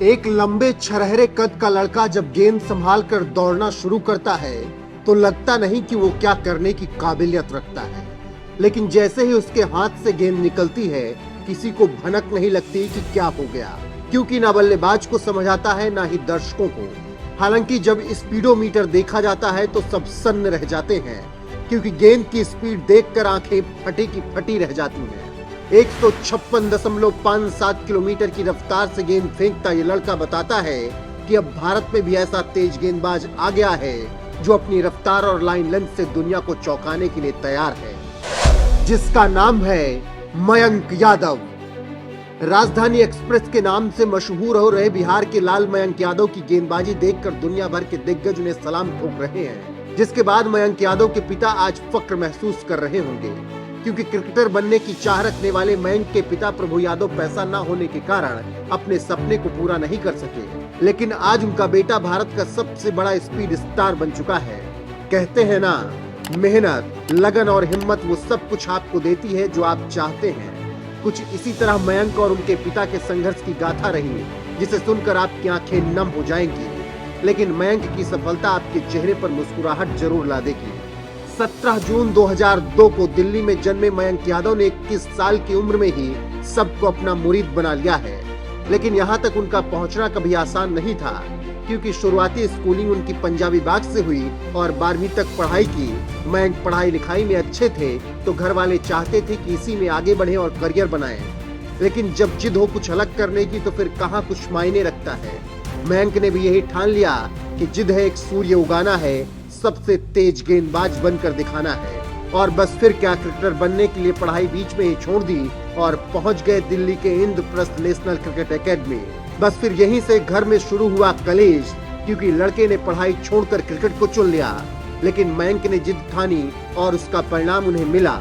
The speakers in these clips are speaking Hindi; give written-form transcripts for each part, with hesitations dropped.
एक लंबे छरहरे कद का लड़का जब गेंद संभाल कर दौड़ना शुरू करता है तो लगता नहीं कि वो क्या करने की काबिलियत रखता है, लेकिन जैसे ही उसके हाथ से गेंद निकलती है किसी को भनक नहीं लगती कि क्या हो गया, क्योंकि ना बल्लेबाज को समझ आता है ना ही दर्शकों को। हालांकि जब स्पीडोमीटर देखा जाता है तो सब सन्न रह जाते हैं, क्योंकि गेंद की स्पीड देखकर आंखें फटी की फटी रह जाती हैं। 156.57 किलोमीटर की रफ्तार से गेंद फेंकता ये लड़का बताता है कि अब भारत में भी ऐसा तेज गेंदबाज आ गया है जो अपनी रफ्तार और लाइन लेंथ से दुनिया को चौंकाने के लिए तैयार है, जिसका नाम है मयंक यादव। राजधानी एक्सप्रेस के नाम से मशहूर हो रहे बिहार के लाल मयंक यादव की गेंदबाजी देखकर दुनिया भर के दिग्गज उन्हें सलाम ठोक रहे हैं, जिसके बाद मयंक यादव के पिता आज फक्र महसूस कर रहे होंगे, क्योंकि क्रिकेटर बनने की चाह रखने वाले मयंक के पिता प्रभु यादव पैसा न होने के कारण अपने सपने को पूरा नहीं कर सके, लेकिन आज उनका बेटा भारत का सबसे बड़ा स्पीड स्टार बन चुका है। कहते हैं ना, मेहनत, लगन और हिम्मत वो सब कुछ आपको देती है जो आप चाहते हैं। कुछ इसी तरह मयंक और उनके पिता के संघर्ष की गाथा रही, जिसे सुनकर आपकी आंखें नम हो जाएंगी, लेकिन मयंक की सफलता आपके चेहरे पर मुस्कुराहट जरूर ला देगी। 17 जून 2002 को दिल्ली में जन्मे मयंक यादव ने 21 साल की उम्र में ही सबको अपना मुरीद बना लिया है, लेकिन यहाँ तक उनका पहुँचना कभी आसान नहीं था, क्योंकि शुरुआती स्कूलिंग उनकी पंजाबी बाग से हुई और 12वीं तक पढ़ाई की। मयंक पढ़ाई लिखाई में अच्छे थे तो घर वाले चाहते थे कि इसी में आगे बढ़े और करियर बनाएं, लेकिन जब जिद हो कुछ अलग करने की तो फिर कहाँ कुछ मायने रखता है। मयंक ने भी यही ठान लिया कि जिद है एक सूर्य उगाना है, सबसे तेज गेंदबाज बनकर दिखाना है, और बस फिर क्या, क्रिकेटर बनने के लिए पढ़ाई बीच में ही छोड़ दी और पहुंच गए दिल्ली के इंद्रप्रस्थ नेशनल क्रिकेट एकेडमी। बस फिर यहीं से घर में शुरू हुआ कलेश, क्योंकि लड़के ने पढ़ाई छोड़कर क्रिकेट को चुन लिया, लेकिन मयंक ने जिद ठानी और उसका परिणाम उन्हें मिला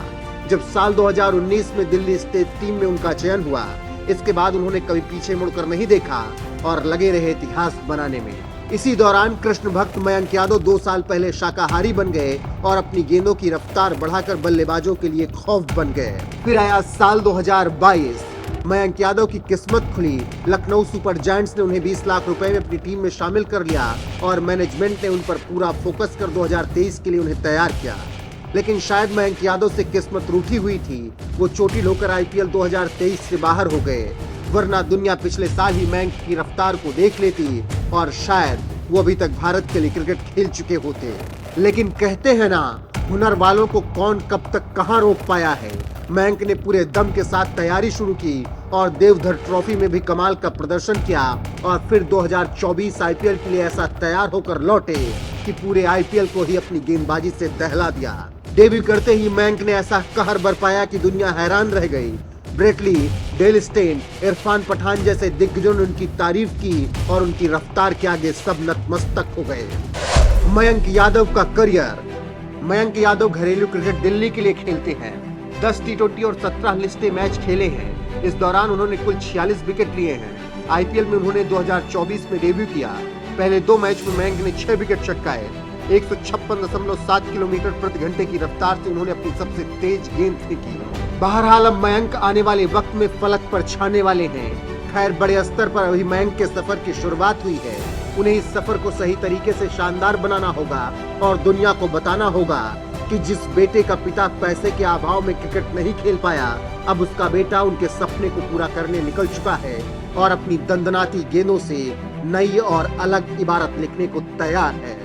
जब साल 2019 में दिल्ली स्टेट टीम में उनका चयन हुआ। इसके बाद उन्होंने कभी पीछे मुड़कर नहीं देखा और लगे रहे इतिहास बनाने में। इसी दौरान कृष्ण भक्त मयंक यादव 2 साल पहले शाकाहारी बन गए और अपनी गेंदों की रफ्तार बढ़ाकर बल्लेबाजों के लिए खौफ बन गए। फिर आया साल 2022, मयंक यादव की किस्मत खुली। लखनऊ सुपर जायंट्स ने उन्हें 20 लाख रुपए में अपनी टीम में शामिल कर लिया और मैनेजमेंट ने उन पर पूरा फोकस कर 2023 के लिए उन्हें तैयार किया। लेकिन शायद मयंक यादव से किस्मत रूठी हुई थी, वो चोटिल होकर आईपीएल 2023 से बाहर हो गए, वरना दुनिया पिछले साल ही मयंक की रफ्तार को देख लेती और शायद वो अभी तक भारत के लिए क्रिकेट खेल चुके होते। लेकिन कहते हैं ना, हुनर वालों को कौन कब तक कहां रोक पाया है। मयंक ने पूरे दम के साथ तैयारी शुरू की और देवधर ट्रॉफी में भी कमाल का प्रदर्शन किया, और फिर 2024 आईपीएल के लिए ऐसा तैयार होकर लौटे कि पूरे आईपीएल को ही अपनी गेंदबाजी से दहला दिया। डेब्यू करते ही मयंक ने ऐसा कहर बरपाया कि दुनिया हैरान रह गई। Brett Lee, Dale Steyn, Irfan Pathan जैसे दिग्गजों ने उनकी तारीफ की और उनकी रफ्तार के आगे सब नतमस्तक हो गए। मयंक यादव का करियर। मयंक यादव घरेलू क्रिकेट दिल्ली के लिए खेलते हैं। 10 टी20 और 17 लिस्टें मैच खेले हैं। इस दौरान उन्होंने कुल 46 विकेट लिए हैं। आईपीएल में उन्होंने 2024 में डेब्यू किया। पहले 2 मैच में मयंक ने 6 विकेट चटकाए। 156.7 किलोमीटर प्रति घंटे की रफ्तार से उन्होंने अपनी सबसे तेज गेंद फेंकी। बहरहाल अब मयंक आने वाले वक्त में फलक पर छाने वाले हैं। खैर, बड़े स्तर पर अभी मयंक के सफर की शुरुआत हुई है। उन्हें इस सफर को सही तरीके से शानदार बनाना होगा और दुनिया को बताना होगा कि जिस बेटे का पिता पैसे के अभाव में क्रिकेट नहीं खेल पाया, अब उसका बेटा उनके सपने को पूरा करने निकल चुका है और अपनी दंदनाती गेंदों से नई और अलग इबारत लिखने को तैयार है।